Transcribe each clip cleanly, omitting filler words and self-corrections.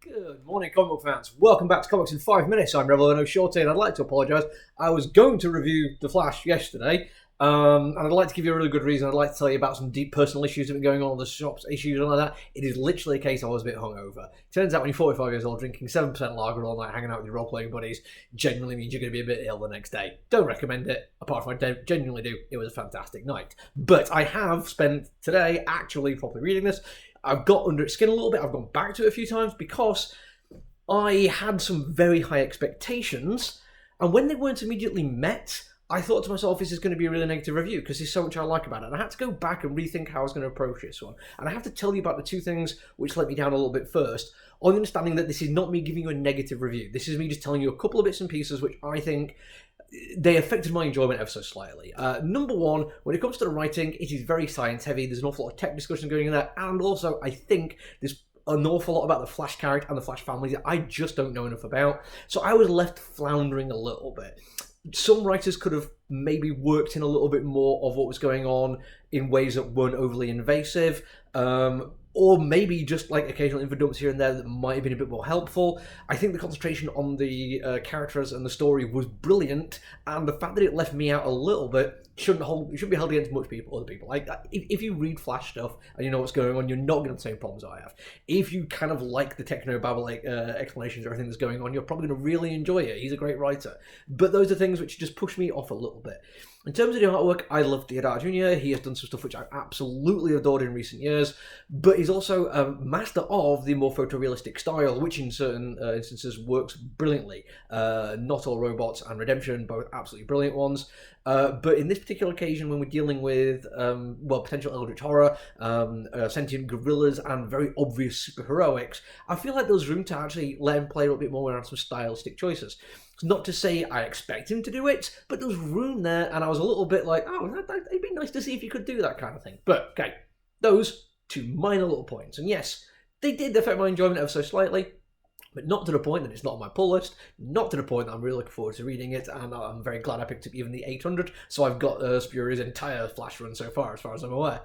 Good morning, comic book fans. Welcome back to Comics in 5 Minutes. I'm Revel No Shorty, and I'd like to apologise. I was going to review The Flash yesterday, and I'd like to give you a really good reason. I'd like to tell you about some deep personal issues that have been going on in the shops, issues and all that. It is literally a case I was a bit hungover. Turns out when you're 45 years old, drinking 7% lager all night, hanging out with your role-playing buddies, genuinely means you're going to be a bit ill the next day. Don't recommend it, apart from I genuinely do. It was a fantastic night. But I have spent today actually properly reading this. I've got under its skin a little bit. I've gone back to it a few times because I had some very high expectations, and when they weren't immediately met, I thought to myself, this is going to be a really negative review because there's so much I like about it. And I had to go back and rethink how I was going to approach this one. And I have to tell you about the two things which let me down a little bit first, on the understanding that this is not me giving you a negative review. This is me just telling you a couple of bits and pieces which I think they affected my enjoyment ever so slightly. Number one, when it comes to the writing, it is very science heavy. There's an awful lot of tech discussion going in there, and also I think there's an awful lot about the Flash character and the Flash family that I just don't know enough about. So I was left floundering a little bit. Some writers could have maybe worked in a little bit more of what was going on in ways that weren't overly invasive. Or maybe just like occasional info dumps here and there that might have been a bit more helpful. I think the concentration on the characters and the story was brilliant, and the fact that it left me out a little bit shouldn't be held against other people. Like if you read Flash stuff and you know what's going on, you're not going to have the same problems I have. If you kind of like the techno-babble explanations or everything that's going on, you're probably going to really enjoy it. He's a great writer. But those are things which just push me off a little bit. In terms of the artwork, I love Deodato Jr. He has done some stuff which I've absolutely adored in recent years, but he's also a master of the more photorealistic style, which in certain instances works brilliantly. Not All Robots and Redemption, both absolutely brilliant ones. But in this particular occasion, when we're dealing with, potential eldritch horror, sentient gorillas, and very obvious superheroics, I feel like there's room to actually let him play a little bit more around some stylistic choices. It's not to say I expect him to do it, but there's room there, and I was a little bit like, it'd be nice to see if you could do that kind of thing. But, okay, those two minor little points. And yes, they did affect my enjoyment ever so slightly, but not to the point that it's not on my pull list, not to the point that I'm really looking forward to reading it, and I'm very glad I picked up even the 800, so I've got Spurrier's entire Flash run so far as I'm aware.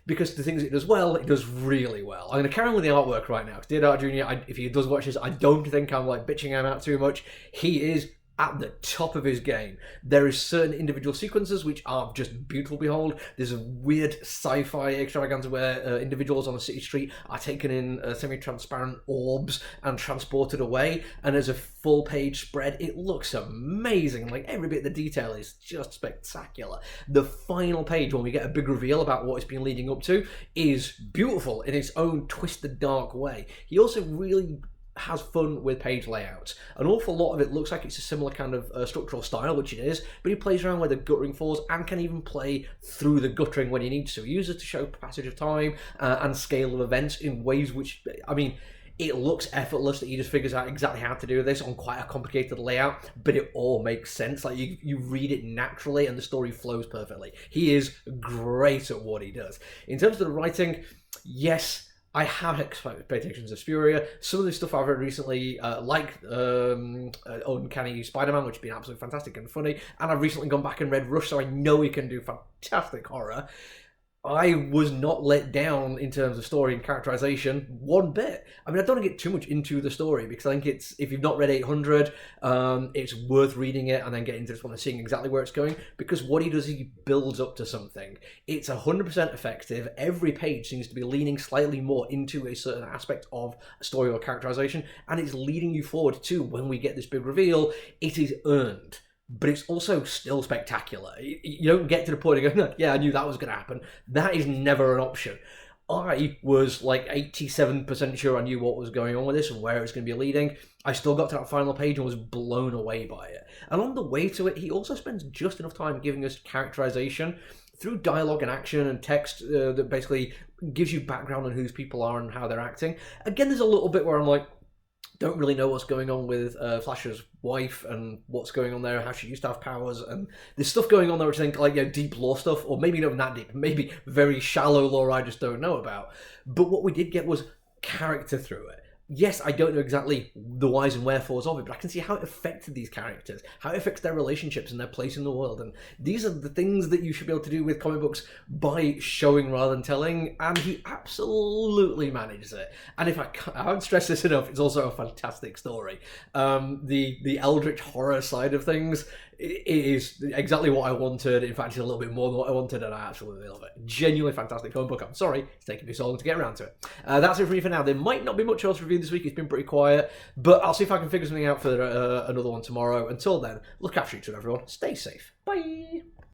Because the things it does well, it does really well. I'm going to carry on with the artwork right now, because Deodato Jr., if he does watch this, I don't think I'm like bitching him out too much. He is at the top of his game. There is certain individual sequences which are just beautiful to behold. There's a weird sci-fi extravaganza where individuals on a city street are taken in semi-transparent orbs and transported away, and as a full-page spread, it looks amazing. Like, every bit of the detail is just spectacular. The final page, when we get a big reveal about what it's been leading up to, is beautiful in its own twisted, dark way. He also really has fun with page layouts. An awful lot of it looks like it's a similar kind of structural style, which it is, but he plays around where the guttering falls and can even play through the guttering when he needs to. He uses it to show passage of time and scale of events in ways which, I mean, it looks effortless that he just figures out exactly how to do this on quite a complicated layout, but it all makes sense. Like, you read it naturally and the story flows perfectly. He is great at what he does. In terms of the writing, yes, I have expectations of Spurrier. Some of the stuff I've read recently, like Uncanny Spider-Man, which has been absolutely fantastic and funny, and I've recently gone back and read Rush, so I know he can do fantastic horror. I was not let down in terms of story and characterization one bit. I mean, I don't want to get too much into the story because I think if you've not read 800, it's worth reading it and then getting into this one and seeing exactly where it's going, because what he does, he builds up to something. It's 100% effective. Every page seems to be leaning slightly more into a certain aspect of a story or characterization, and it's leading you forward to when we get this big reveal. It is earned, but it's also still spectacular. You don't get to the point of going, yeah, I knew that was going to happen. That is never an option. I was like 87% sure I knew what was going on with this and where it was going to be leading. I still got to that final page and was blown away by it. And on the way to it, he also spends just enough time giving us characterization through dialogue and action and text that basically gives you background on whose people are and how they're acting. Again, there's a little bit where I'm like, don't really know what's going on with Flash's wife and what's going on there, how she used to have powers, and there's stuff going on there which I think, like, deep lore stuff, or maybe not that deep, maybe very shallow lore I just don't know about. But what we did get was character through it. yes, I don't know exactly the whys and wherefores of it, but I can see how it affected these characters, how it affects their relationships and their place in the world. And these are the things that you should be able to do with comic books by showing rather than telling. And he absolutely manages it. And if I can't stress this enough, it's also a fantastic story. The eldritch horror side of things, it is exactly what I wanted. In fact, it's a little bit more than what I wanted, and I absolutely love it. Genuinely fantastic comic book. I'm sorry it's taken me so long to get around to it. That's it for me for now. There might not be much else reviewed this week. It's been pretty quiet, but I'll see if I can figure something out for another one tomorrow. Until then, look after each other, everyone. Stay safe. Bye.